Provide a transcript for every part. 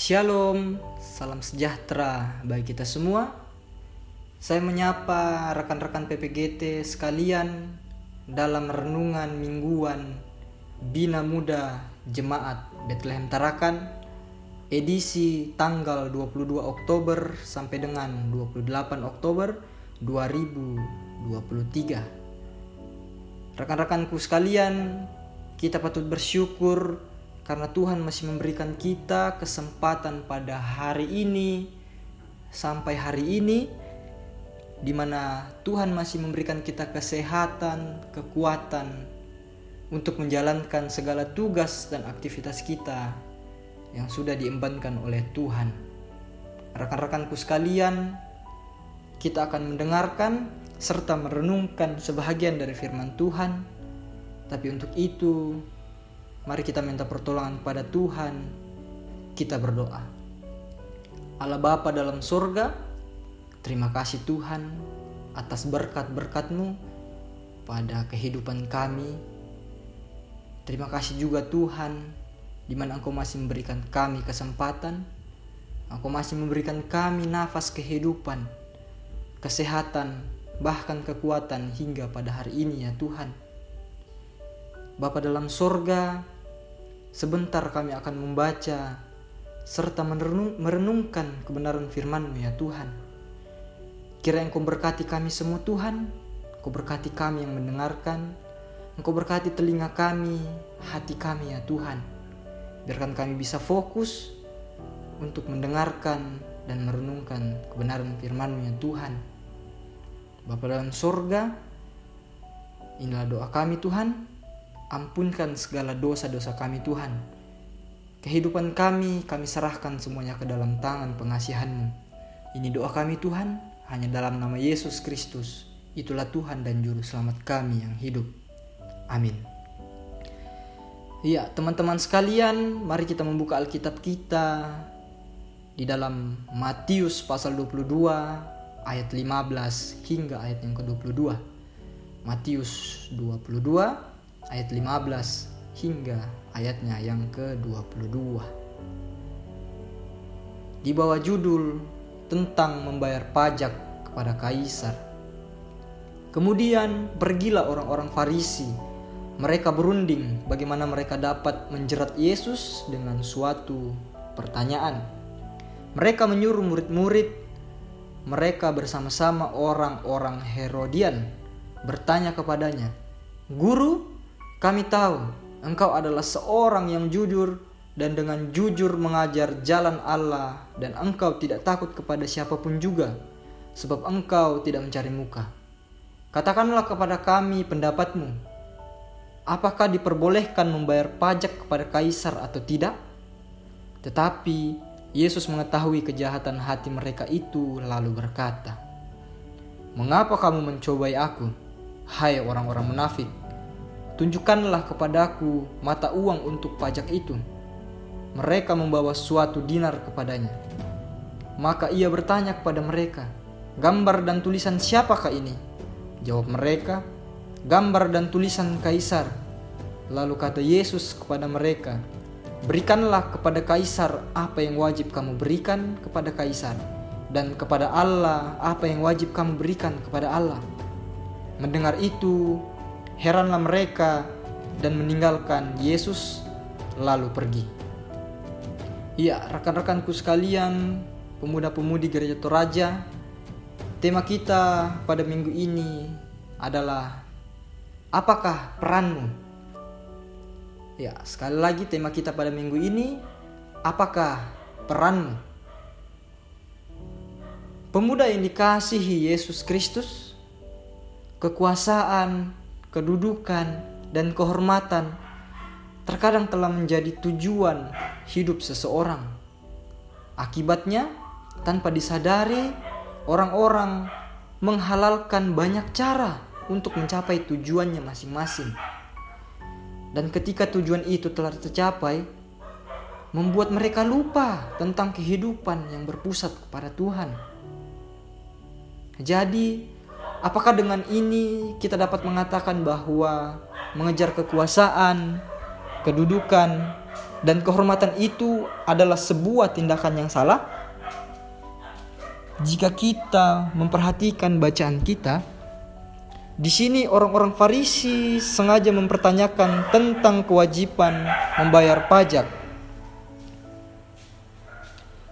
Shalom, salam sejahtera bagi kita semua. Saya menyapa rekan-rekan PPGT sekalian dalam renungan mingguan Bina Muda Jemaat Bethlehem Tarakan edisi tanggal 22 Oktober sampai dengan 28 Oktober 2023. Rekan-rekanku sekalian, kita patut bersyukur karena Tuhan masih memberikan kita kesempatan pada hari ini sampai hari ini, di mana Tuhan masih memberikan kita kesehatan, kekuatan untuk menjalankan segala tugas dan aktivitas kita yang sudah diembankan oleh Tuhan. Rekan-rekanku sekalian, kita akan mendengarkan serta merenungkan sebahagian dari firman Tuhan. Tapi untuk itu, mari kita minta pertolongan pada Tuhan. Kita berdoa. Allah Bapa dalam surga, terima kasih Tuhan atas berkat-berkat-Mu pada kehidupan kami. Terima kasih juga Tuhan, di mana Engkau masih memberikan kami kesempatan. Engkau masih memberikan kami nafas kehidupan, kesehatan, bahkan kekuatan hingga pada hari ini ya Tuhan. Bapa dalam surga, sebentar kami akan membaca serta merenungkan kebenaran firman-Mu ya Tuhan. Kiranya Engkau berkati kami semua Tuhan. Engkau berkati kami yang mendengarkan. Engkau berkati telinga kami, hati kami ya Tuhan. Biarkan kami bisa fokus untuk mendengarkan dan merenungkan kebenaran firman-Mu ya Tuhan. Bapa dalam surga, inilah doa kami Tuhan. Ampunkan segala dosa-dosa kami Tuhan. Kehidupan kami serahkan semuanya ke dalam tangan pengasihan-Mu. Ini doa kami Tuhan, hanya dalam nama Yesus Kristus. Itulah Tuhan dan Juru Selamat kami yang hidup. Amin. Ya, teman-teman sekalian, mari kita membuka Alkitab kita di dalam Matius pasal 22 ayat 15 hingga ayat yang ke-22. Matius 22 ayat 15 hingga ayatnya yang ke-22. Di bawah judul tentang membayar pajak kepada kaisar. Kemudian pergilah orang-orang Farisi. Mereka berunding bagaimana mereka dapat menjerat Yesus dengan suatu pertanyaan. Mereka menyuruh murid-murid mereka bersama-sama orang-orang Herodian bertanya kepadanya, "Guru, kami tahu Engkau adalah seorang yang jujur dan dengan jujur mengajar jalan Allah, dan Engkau tidak takut kepada siapapun juga, sebab Engkau tidak mencari muka. Katakanlah kepada kami pendapat-Mu. Apakah diperbolehkan membayar pajak kepada kaisar atau tidak?" Tetapi Yesus mengetahui kejahatan hati mereka itu, lalu berkata, "Mengapa kamu mencobai Aku, hai orang-orang munafik? Tunjukkanlah kepadaku mata uang untuk pajak itu." Mereka membawa suatu dinar kepadanya. Maka ia bertanya kepada mereka, "Gambar dan tulisan siapakah ini?" Jawab mereka, "Gambar dan tulisan kaisar." Lalu kata Yesus kepada mereka, "Berikanlah kepada kaisar apa yang wajib kamu berikan kepada kaisar, dan kepada Allah apa yang wajib kamu berikan kepada Allah." Mendengar itu, heranlah mereka dan meninggalkan Yesus lalu pergi. Ya, rekan-rekanku sekalian, pemuda-pemudi Gereja Toraja, tema kita pada minggu ini adalah apakah peranmu? Ya, sekali lagi tema kita pada minggu ini, apakah peranmu? Pemuda yang dikasihi Yesus Kristus, kekuasaan, kedudukan, dan kehormatan terkadang telah menjadi tujuan hidup seseorang. Akibatnya, tanpa disadari, orang-orang menghalalkan banyak cara untuk mencapai tujuannya masing-masing. Dan ketika tujuan itu telah tercapai, membuat mereka lupa tentang kehidupan yang berpusat kepada Tuhan. Jadi, apakah dengan ini kita dapat mengatakan bahwa mengejar kekuasaan, kedudukan, dan kehormatan itu adalah sebuah tindakan yang salah? Jika kita memperhatikan bacaan kita, di sini orang-orang Farisi sengaja mempertanyakan tentang kewajiban membayar pajak.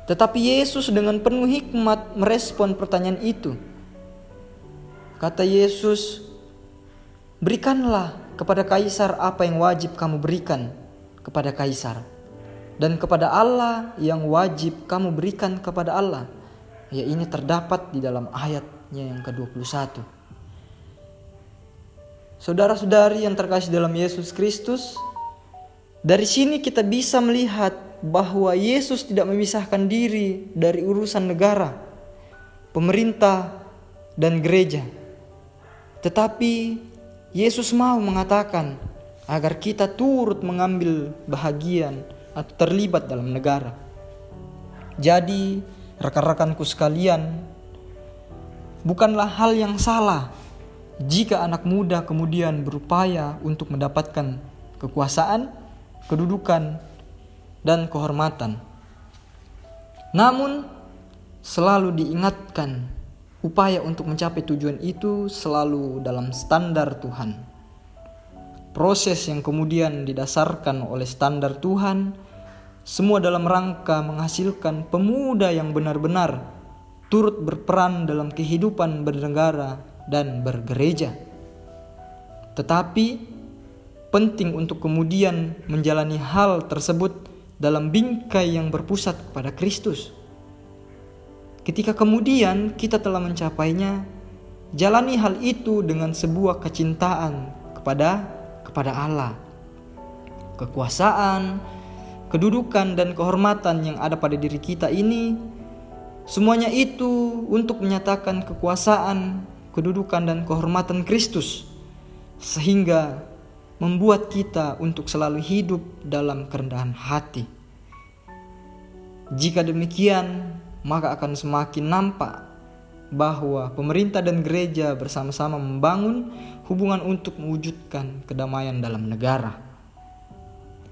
Tetapi Yesus dengan penuh hikmat merespon pertanyaan itu. Kata Yesus, "Berikanlah kepada kaisar apa yang wajib kamu berikan kepada kaisar, dan kepada Allah yang wajib kamu berikan kepada Allah." Ya, ini terdapat di dalam ayatnya yang ke-21. Saudara-saudari yang terkasih dalam Yesus Kristus, dari sini kita bisa melihat bahwa Yesus tidak memisahkan diri dari urusan negara, pemerintah, dan gereja. Tetapi Yesus mau mengatakan agar kita turut mengambil bahagian atau terlibat dalam negara. Jadi, rekan-rekanku sekalian, bukanlah hal yang salah jika anak muda kemudian berupaya untuk mendapatkan kekuasaan, kedudukan, dan kehormatan. Namun, selalu diingatkan, upaya untuk mencapai tujuan itu selalu dalam standar Tuhan. Proses yang kemudian didasarkan oleh standar Tuhan, semua dalam rangka menghasilkan pemuda yang benar-benar turut berperan dalam kehidupan bernegara dan bergereja. Tetapi penting untuk kemudian menjalani hal tersebut dalam bingkai yang berpusat kepada Kristus. Ketika kemudian kita telah mencapainya, jalani hal itu dengan sebuah kecintaan kepada Allah. Kekuasaan, kedudukan, dan kehormatan yang ada pada diri kita ini, semuanya itu untuk menyatakan kekuasaan, kedudukan, dan kehormatan Kristus, sehingga membuat kita untuk selalu hidup dalam kerendahan hati. Jika demikian, maka akan semakin nampak bahwa pemerintah dan gereja bersama-sama membangun hubungan untuk mewujudkan kedamaian dalam negara.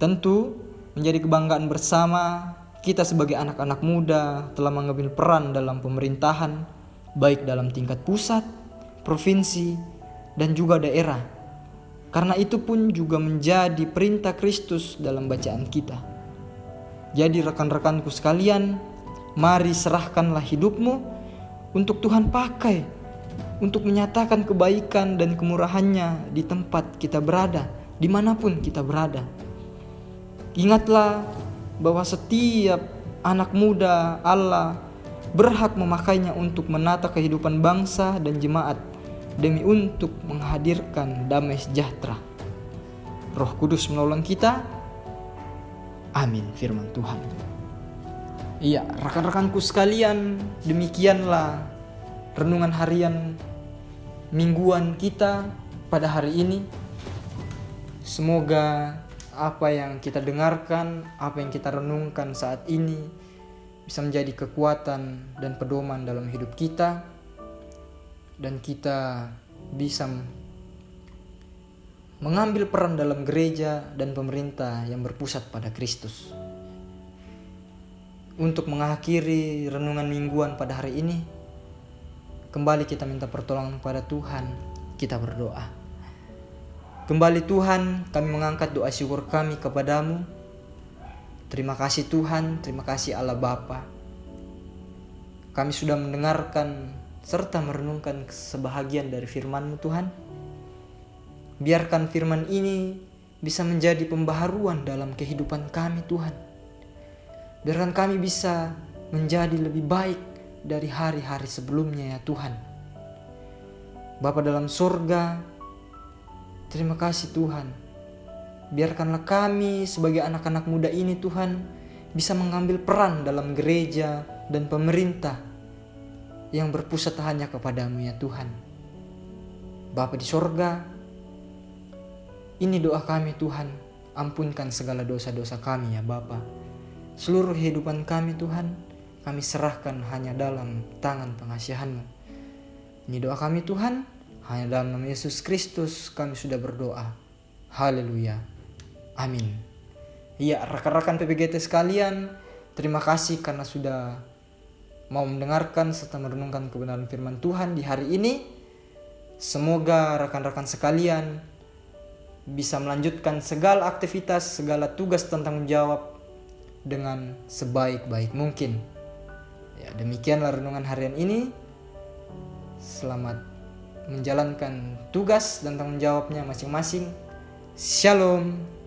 Tentu menjadi kebanggaan bersama kita sebagai anak-anak muda telah mengambil peran dalam pemerintahan, baik dalam tingkat pusat, provinsi, dan juga daerah. Karena itu pun juga menjadi perintah Kristus dalam bacaan kita. Jadi rekan-rekanku sekalian, mari serahkanlah hidupmu untuk Tuhan pakai untuk menyatakan kebaikan dan kemurahannya di tempat kita berada, dimanapun kita berada. Ingatlah bahwa setiap anak muda Allah berhak memakainya untuk menata kehidupan bangsa dan jemaat demi untuk menghadirkan damai sejahtera. Roh Kudus menolong kita. Amin, firman Tuhan. Iya, rekan-rekanku sekalian, demikianlah renungan harian mingguan kita pada hari ini. Semoga apa yang kita dengarkan, apa yang kita renungkan saat ini bisa menjadi kekuatan dan pedoman dalam hidup kita, dan kita bisa mengambil peran dalam gereja dan pemerintah yang berpusat pada Kristus. Untuk mengakhiri renungan mingguan pada hari ini, kembali kita minta pertolongan kepada Tuhan, kita berdoa. Kembali Tuhan, kami mengangkat doa syukur kami kepadamu. Terima kasih Tuhan, terima kasih Allah Bapa. Kami sudah mendengarkan serta merenungkan sebahagian dari firman-Mu Tuhan. Biarkan firman ini bisa menjadi pembaharuan dalam kehidupan kami Tuhan. Biarkan kami bisa menjadi lebih baik dari hari-hari sebelumnya ya Tuhan. Bapa dalam surga, terima kasih Tuhan. Biarkanlah kami sebagai anak-anak muda ini Tuhan bisa mengambil peran dalam gereja dan pemerintah yang berpusat hanya kepadamu ya Tuhan. Bapa di surga, ini doa kami Tuhan, ampunkan segala dosa-dosa kami ya Bapa. Seluruh kehidupan kami Tuhan, kami serahkan hanya dalam tangan pengasihan-Mu. Ini doa kami Tuhan, hanya dalam nama Yesus Kristus kami sudah berdoa. Haleluya. Amin. Iya, rekan-rekan PPGT sekalian, terima kasih karena sudah mau mendengarkan serta merenungkan kebenaran firman Tuhan di hari ini. Semoga rekan-rekan sekalian bisa melanjutkan segala aktivitas, segala tugas dan tanggung jawab dengan sebaik-baik mungkin. Ya, demikianlah renungan harian ini. Selamat menjalankan tugas dan tanggung jawabnya masing-masing. Shalom.